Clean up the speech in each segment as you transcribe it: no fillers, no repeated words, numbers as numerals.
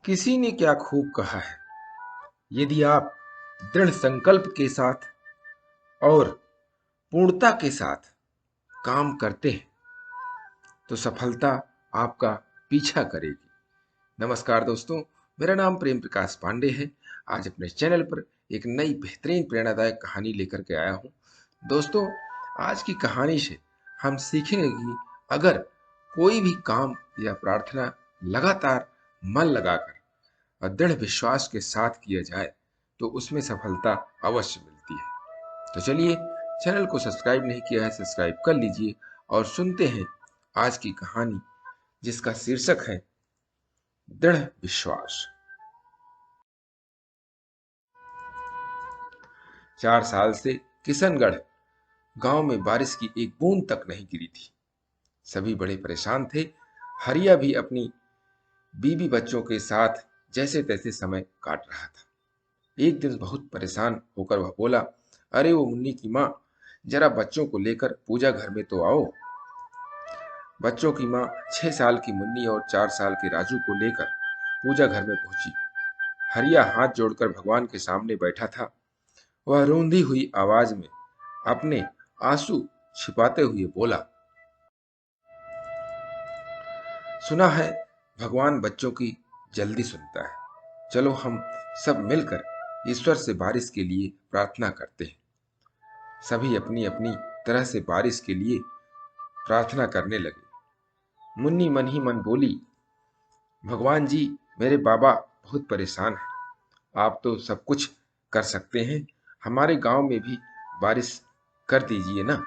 किसी ने क्या खूब कहा है, यदि आप दृढ़ संकल्प के साथ और पूर्णता के साथ काम करते हैं तो सफलता आपका पीछा करेगी। नमस्कार दोस्तों, मेरा नाम प्रेम प्रकाश पांडे है। आज अपने चैनल पर एक नई बेहतरीन प्रेरणादायक कहानी लेकर के आया हूं। दोस्तों, आज की कहानी से हम सीखेंगे कि अगर कोई भी काम या प्रार्थना लगातार मन लगाकर और दृढ़ विश्वास के साथ किया जाए तो उसमें सफलता अवश्य मिलती है। तो चलिए, चैनल को सब्सक्राइब नहीं किया है, सब्सक्राइब कर लीजिए और सुनते हैं आज की कहानी, जिसका शीर्षक है दृढ़ विश्वास। 4 साल से किशनगढ़ गांव में बारिश की एक बूंद तक नहीं गिरी थी। सभी बड़े परेशान थे। हरिया भी अपनी बीवी बच्चों के साथ जैसे तैसे समय काट रहा था। एक दिन बहुत परेशान होकर वह बोला, अरे वो मुन्नी की माँ, जरा बच्चों को लेकर पूजा घर में तो आओ। बच्चों की माँ 6 साल की मुन्नी और 4 साल के राजू को लेकर पूजा घर में पहुंची। हरिया हाथ जोड़कर भगवान के सामने बैठा था। वह रूंधी हुई आवाज में अपने आंसू छिपाते हुए बोला, सुना है भगवान बच्चों की जल्दी सुनता है। चलो हम सब मिलकर ईश्वर से बारिश के लिए प्रार्थना करते हैं। सभी अपनी अपनी तरह से बारिश के लिए प्रार्थना करने लगे। मुन्नी मन ही मन बोली, भगवान जी, मेरे बाबा बहुत परेशान हैं। आप तो सब कुछ कर सकते हैं, हमारे गांव में भी बारिश कर दीजिए ना।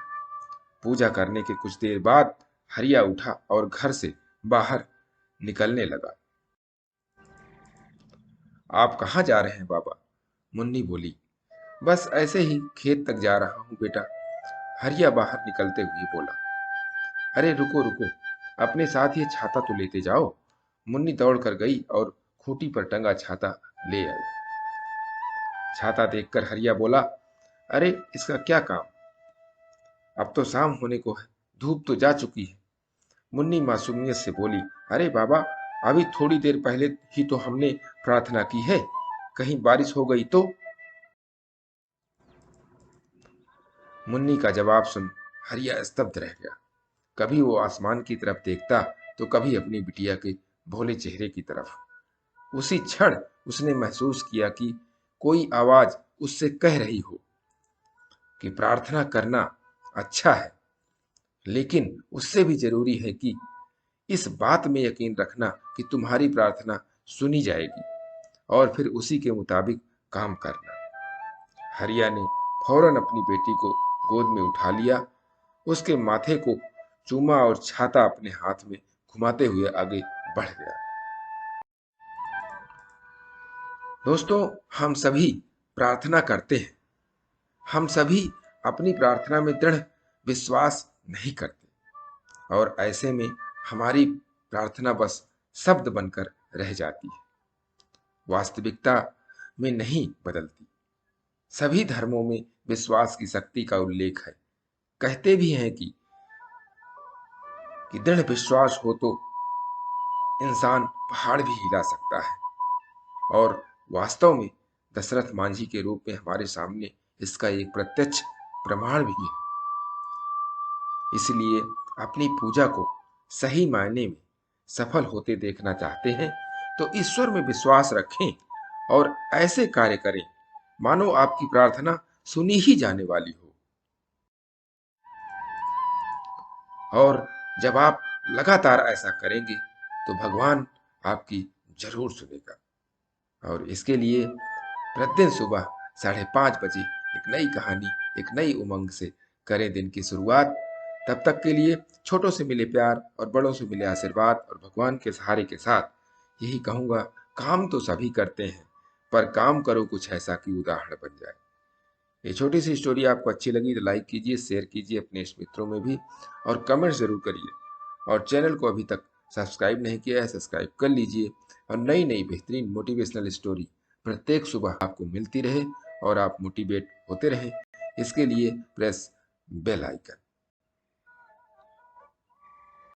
पूजा करने के कुछ देर बाद हरिया उठा और घर से बाहर निकलने लगा। आप कहाँ जा रहे हैं बाबा? मुन्नी बोली। बस ऐसे ही खेत तक जा रहा हूँ बेटा, हरिया बाहर निकलते हुए बोला। अरे रुको रुको, अपने साथ ये छाता तो लेते जाओ। मुन्नी दौड़ कर गई और खूंटी पर टंगा छाता ले आई। छाता देखकर हरिया बोला, अरे इसका क्या काम, अब तो शाम होने को है, धूप तो जा चुकी है। मुन्नी मासूमियत से बोली, अरे बाबा, अभी थोड़ी देर पहले ही तो हमने प्रार्थना की है, कहीं बारिश हो गई तो? मुन्नी का जवाब सुन हरिया स्तब्ध रह गया। कभी वो आसमान की तरफ देखता तो कभी अपनी बिटिया के भोले चेहरे की तरफ। उसी क्षण उसने महसूस किया कि कोई आवाज उससे कह रही हो कि प्रार्थना करना अच्छा है, लेकिन उससे भी जरूरी है कि इस बात में यकीन रखना कि तुम्हारी प्रार्थना सुनी जाएगी और फिर उसी के मुताबिक काम करना। हरिया ने फौरन अपनी बेटी को गोद में उठा लिया, उसके माथे को चूमा और छाता अपने हाथ में घुमाते हुए आगे बढ़ गया। दोस्तों, हम सभी प्रार्थना करते हैं, हम सभी अपनी प्रार्थना में दृढ़ विश्वास नहीं करते और ऐसे में हमारी प्रार्थना बस शब्द बनकर रह जाती है, वास्तविकता में नहीं बदलती। सभी धर्मों में विश्वास की शक्ति का उल्लेख है। कहते भी हैं कि दृढ़ विश्वास हो तो इंसान पहाड़ भी हिला सकता है, और वास्तव में दशरथ मांझी के रूप में हमारे सामने इसका एक प्रत्यक्ष प्रमाण भी है। इसलिए अपनी पूजा को सही मायने में सफल होते देखना चाहते हैं तो ईश्वर में विश्वास रखें और ऐसे कार्य करें मानो आपकी प्रार्थना सुनी ही जाने वाली हो। और जब आप लगातार ऐसा करेंगे तो भगवान आपकी जरूर सुनेगा। और इसके लिए प्रतिदिन सुबह 5:30 बजे एक नई कहानी, एक नई उमंग से करें दिन की शुरुआत। तब तक के लिए छोटों से मिले प्यार और बड़ों से मिले आशीर्वाद और भगवान के सहारे के साथ यही कहूंगा, काम तो सभी करते हैं, पर काम करो कुछ ऐसा कि उदाहरण बन जाए। ये छोटी सी स्टोरी आपको अच्छी लगी तो लाइक कीजिए, शेयर कीजिए अपने मित्रों में भी, और कमेंट जरूर करिए। और चैनल को अभी तक सब्सक्राइब नहीं किया है, सब्सक्राइब कर लीजिए और नई नई बेहतरीन मोटिवेशनल स्टोरी प्रत्येक सुबह आपको मिलती रहे और आप मोटिवेट होते रहें। इसके लिए प्रेस बेल आइकन।